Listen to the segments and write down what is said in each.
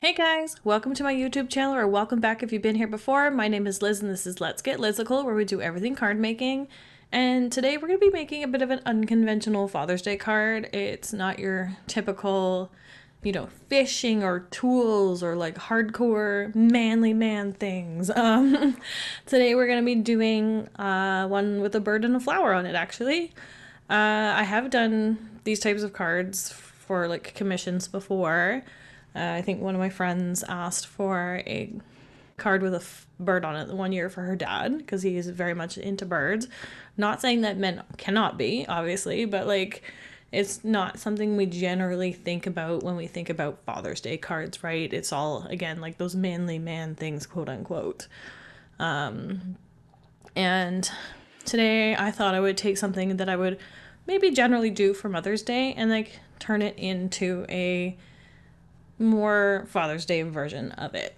Hey guys, welcome to my YouTube channel, or welcome back if you've been here before. My name is Liz and this is Let's Get Lizical, where we do everything card making. And today we're going to be making a bit of an unconventional Father's Day card. It's not your typical, fishing or tools or like hardcore manly man things. Today we're going to be doing one with a bird and a flower on it, actually. I have done these types of cards for like commissions before. I think one of my friends asked for a card with a bird on it one year for her dad because he is very much into birds. Not saying that men cannot be, obviously, but like it's not something we generally think about when we think about Father's Day cards, right? It's all, again, like those manly man things, quote unquote. And today I thought I would take something that I would maybe generally do for Mother's Day and like turn it into a more Father's Day version of it.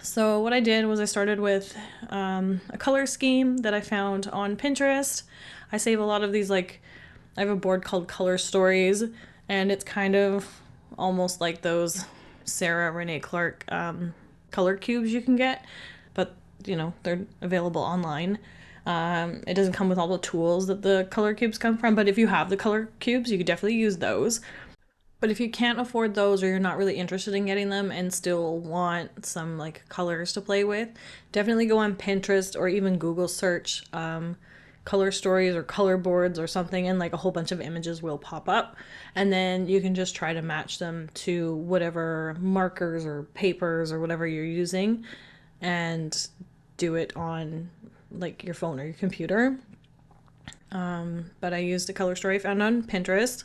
So what I did was I started with a color scheme that I found on Pinterest. I save a lot of these, like, I have a board called Color Stories, and it's kind of almost like those Sarah Renee Clark color cubes you can get, but they're available online. It doesn't come with all the tools that the color cubes come from, but if you have the color cubes, you could definitely use those. But if you can't afford those, or you're not really interested in getting them and still want some like colors to play with, definitely go on Pinterest or even Google search color stories or color boards or something, and like a whole bunch of images will pop up, and then you can just try to match them to whatever markers or papers or whatever you're using and do it on like your phone or your computer. But I used a color story I found on Pinterest.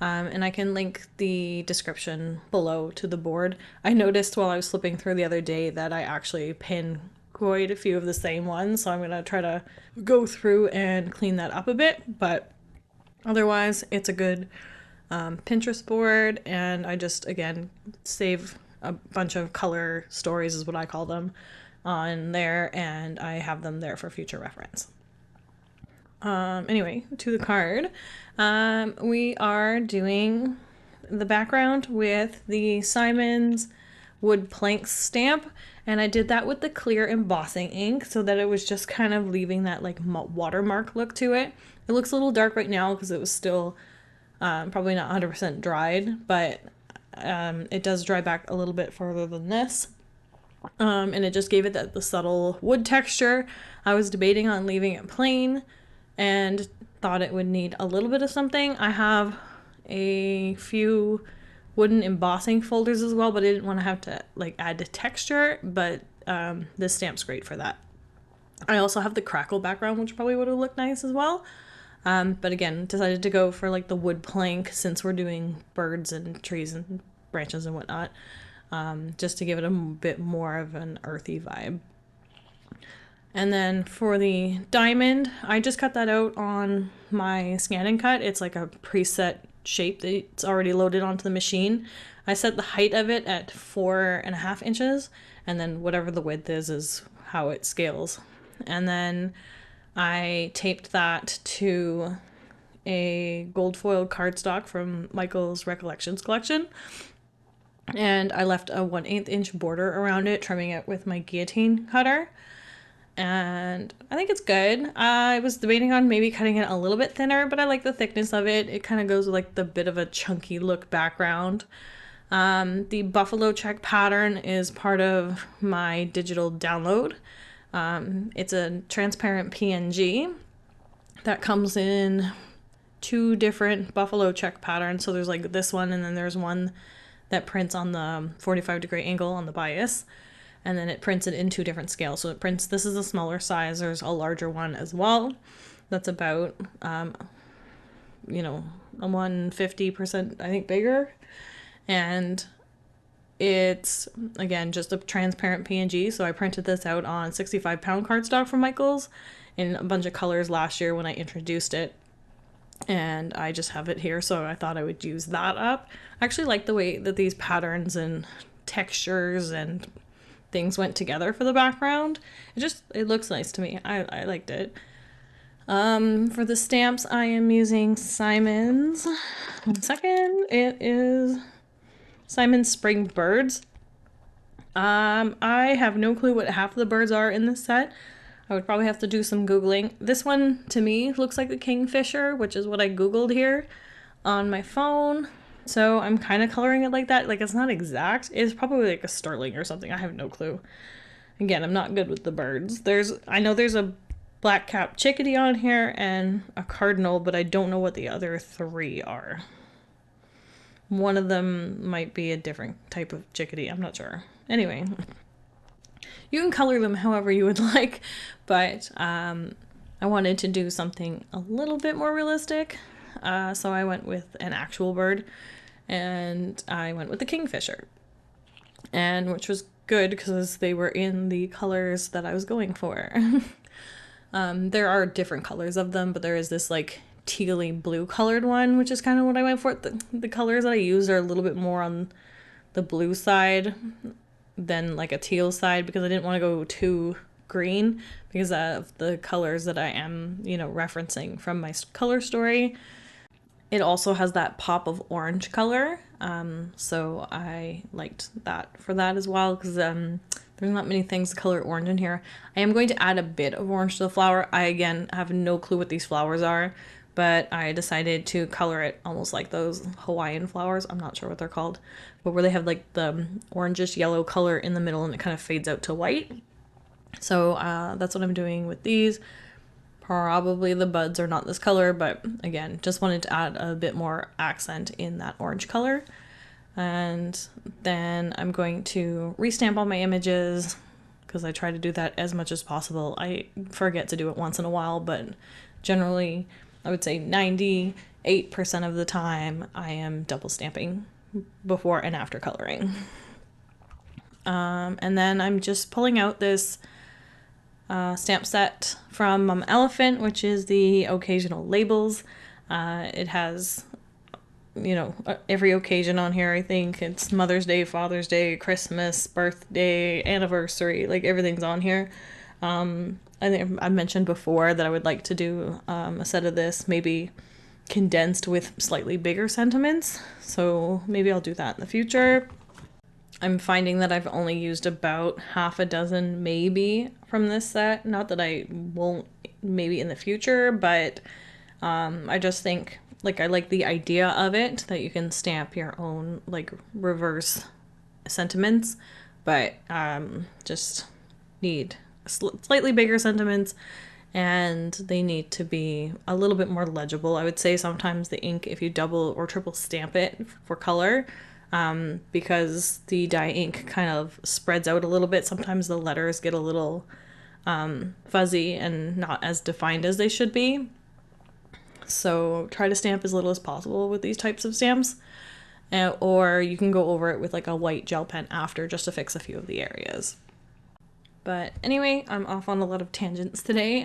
And I can link the description below to the board. I noticed while I was flipping through the other day that I actually pinned quite a few of the same ones, so I'm going to try to go through and clean that up a bit, but otherwise it's a good Pinterest board, and I just, again, save a bunch of color stories, is what I call them, on there, and I have them there for future reference. Anyway, to the card. We are doing the background with the Simon's wood planks stamp, and I did that with the clear embossing ink so that it was just kind of leaving that like watermark look to it. It looks a little dark right now because it was still probably not 100% dried, but it does dry back a little bit further than this. And it just gave it the subtle wood texture. I was debating on leaving it plain and thought it would need a little bit of something. I have a few wooden embossing folders as well, but I didn't want to have to like add to texture, but this stamp's great for that. I also have the crackle background, which probably would have looked nice as well. But again, decided to go for like the wood plank since we're doing birds and trees and branches and whatnot, just to give it a bit more of an earthy vibe. And then for the diamond, I just cut that out on my Scan and Cut. It's like a preset shape that's already loaded onto the machine. I set the height of it at 4.5 inches, and then whatever the width is how it scales. And then I taped that to a gold foil cardstock from Michael's Recollections collection. And I left a 1/8 inch border around it, trimming it with my guillotine cutter. And I think it's good. I was debating on maybe cutting it a little bit thinner, but I like the thickness of it. It kind of goes with like the bit of a chunky look background. The buffalo check pattern is part of my digital download. It's a transparent PNG that comes in 2 different buffalo check patterns. So there's like this one, and then there's one that prints on the 45-degree angle on the bias. And then it prints it in 2 different scales. So it prints, this is a smaller size, there's a larger one as well. That's about, a 150%, I think, bigger. And it's, again, just a transparent PNG. So I printed this out on 65-pound cardstock from Michael's in a bunch of colors last year when I introduced it. And I just have it here, so I thought I would use that up. I actually like the way that these patterns and textures and things went together for the background. It looks nice to me. I liked it. For the stamps, I am using Simon's. 1 second. It is Simon's Spring Birds. I have no clue what half of the birds are in this set. I would probably have to do some Googling. This one, to me, looks like the kingfisher, which is what I Googled here on my phone. So I'm kind of coloring it like that. Like, it's not exact. It's probably like a starling or something. I have no clue. Again, I'm not good with the birds. I know there's a black-capped chickadee on here and a cardinal, but I don't know what the other three are. One of them might be a different type of chickadee. I'm not sure. Anyway, you can color them however you would like, but I wanted to do something a little bit more realistic. So I went with an actual bird, and I went with the kingfisher, and which was good because they were in the colors that I was going for. There are different colors of them, but there is this like tealy blue colored one, which is kind of what I went for. The colors that I use are a little bit more on the blue side than like a teal side, because I didn't want to go too green because of the colors that I am, referencing from my color story. It also has that pop of orange color, so I liked that for that as well, because there's not many things to color orange in here. I am going to add a bit of orange to the flower. I, again, have no clue what these flowers are, but I decided to color it almost like those Hawaiian flowers. I'm not sure what they're called, but where they have like the orangish yellow color in the middle and it kind of fades out to white. So that's what I'm doing with these. Probably the buds are not this color, but again, just wanted to add a bit more accent in that orange color. And then I'm going to restamp all my images because I try to do that as much as possible. I forget to do it once in a while, but generally I would say 98% of the time I am double stamping before and after coloring. And then I'm just pulling out this stamp set from Mama Elephant, which is the occasional labels. It has, every occasion on here. I think it's Mother's Day, Father's Day, Christmas, birthday, anniversary, like everything's on here. I think I mentioned before that I would like to do a set of this, maybe condensed with slightly bigger sentiments. So maybe I'll do that in the future. I'm finding that I've only used about half a dozen maybe from this set. Not that I won't maybe in the future, but I just think like I like the idea of it, that you can stamp your own like reverse sentiments, but just need slightly bigger sentiments, and they need to be a little bit more legible. I would say sometimes the ink, if you double or triple stamp it for color, because the dye ink kind of spreads out a little bit, sometimes the letters get a little fuzzy and not as defined as they should be. So try to stamp as little as possible with these types of stamps, or you can go over it with like a white gel pen after, just to fix a few of the areas. But anyway, I'm off on a lot of tangents today.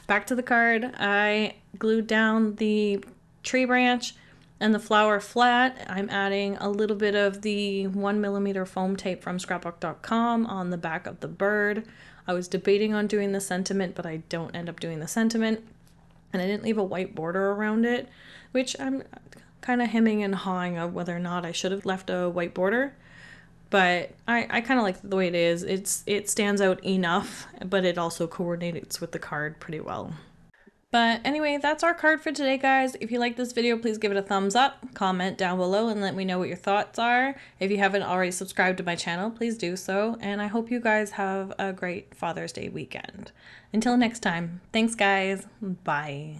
Back to the card. I glued down the tree branch and the flower flat. I'm adding a little bit of the 1mm foam tape from scrapbook.com on the back of the bird. I was debating on doing the sentiment, but I don't end up doing the sentiment. And I didn't leave a white border around it, which I'm kind of hemming and hawing of whether or not I should have left a white border. But I kind of like the way it is. It stands out enough, but it also coordinates with the card pretty well. But anyway, that's our card for today, guys. If you like this video, please give it a thumbs up, comment down below, and let me know what your thoughts are. If you haven't already subscribed to my channel, please do so. And I hope you guys have a great Father's Day weekend. Until next time, thanks, guys. Bye.